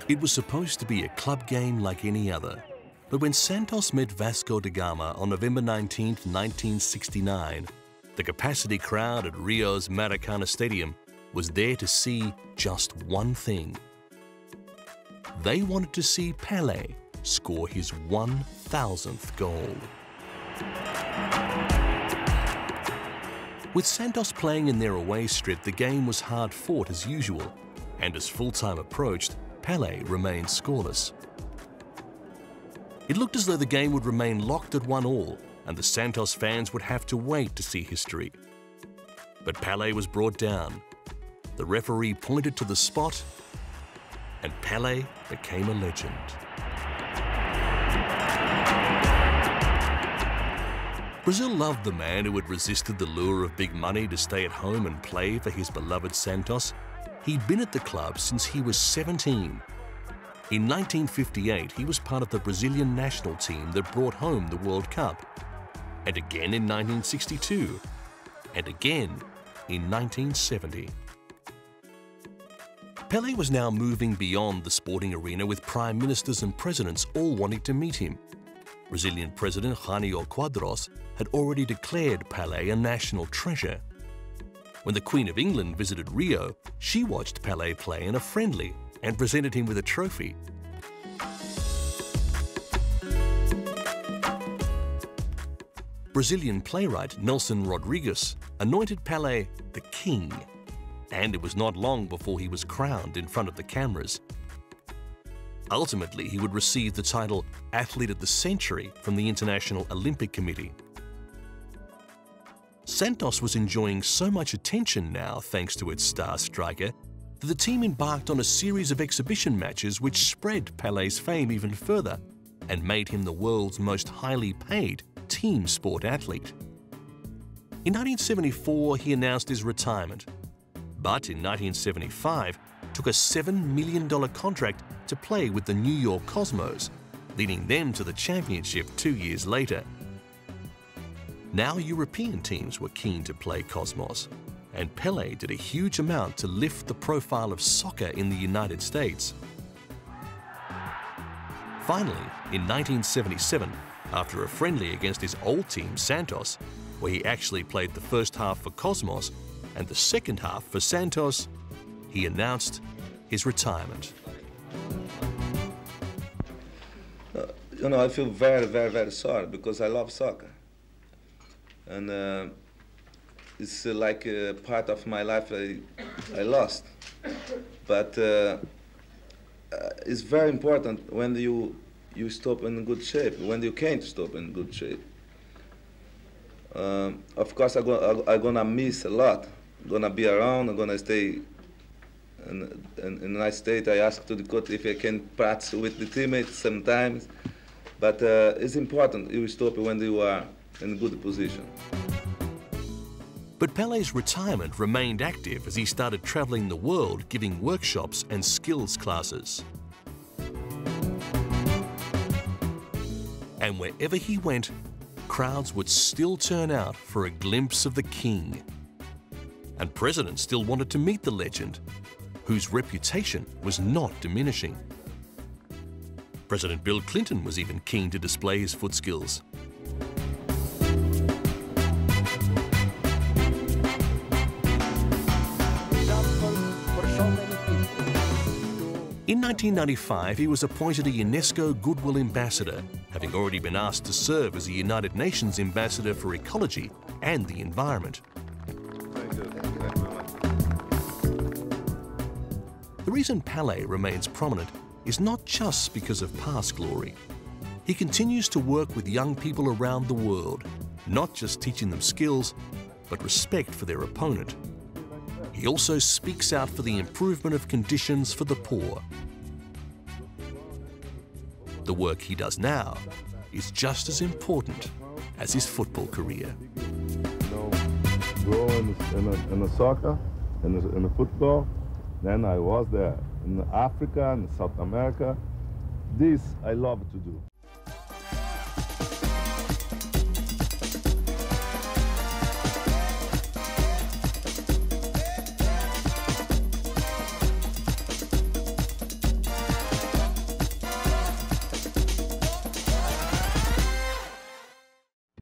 It was supposed to be a club game like any other, but when Santos met Vasco da Gama on November 19, 1969, the capacity crowd at Rio's Maracana Stadium was there to see just one thing. They wanted to see Pele score his 1,000th goal. With Santos playing in their away strip, the game was hard-fought as usual, and as full-time approached, Pele remained scoreless. It looked as though the game would remain locked at 1-1, and the Santos fans would have to wait to see history. But Pele was brought down. The referee pointed to the spot, and Pele became a legend. Brazil loved the man who had resisted the lure of big money to stay at home and play for his beloved Santos. He'd been at the club since he was 17. In 1958, he was part of the Brazilian national team that brought home the World Cup, and again in 1962, and again in 1970. Pele was now moving beyond the sporting arena, with prime ministers and presidents all wanting to meet him. Brazilian President Jânio Quadros had already declared Pele a national treasure. When the Queen of England visited Rio, she watched Pele play in a friendly and presented him with a trophy. Brazilian playwright Nelson Rodrigues anointed Pele the king, and it was not long before he was crowned in front of the cameras. Ultimately, he would receive the title Athlete of the Century from the International Olympic Committee. Santos was enjoying so much attention now, thanks to its star striker, that the team embarked on a series of exhibition matches which spread Pele's fame even further and made him the world's most highly paid team sport athlete. In 1974, he announced his retirement, but in 1975, took a $7 million contract to play with the New York Cosmos, leading them to the championship 2 years later. Now European teams were keen to play Cosmos, and Pele did a huge amount to lift the profile of soccer in the United States. Finally, in 1977, after a friendly against his old team Santos, where he actually played the first half for Cosmos and the second half for Santos, he announced his retirement. I feel very, very, very sorry because I love soccer. And it's like a part of my life I lost. But it's very important when you stop in good shape, when you can't stop in good shape. Of course, I'm gonna miss a lot. I'm gonna be around, I'm gonna stay in a nice state. I asked to the coach if I can practice with the teammates sometimes. But it's important you stop when you are in a good position. But Pele's retirement remained active as he started traveling the world giving workshops and skills classes. And wherever he went, crowds would still turn out for a glimpse of the king. And presidents still wanted to meet the legend, whose reputation was not diminishing. President Bill Clinton was even keen to display his foot skills. In 1995, he was appointed a UNESCO Goodwill Ambassador, having already been asked to serve as a United Nations Ambassador for Ecology and the Environment. The reason Pele remains prominent is not just because of past glory. He continues to work with young people around the world, not just teaching them skills, but respect for their opponent. He also speaks out for the improvement of conditions for the poor. The work he does now is just as important as his football career. Grow in the soccer, in the football, then I was there in Africa and South America. This I love to do.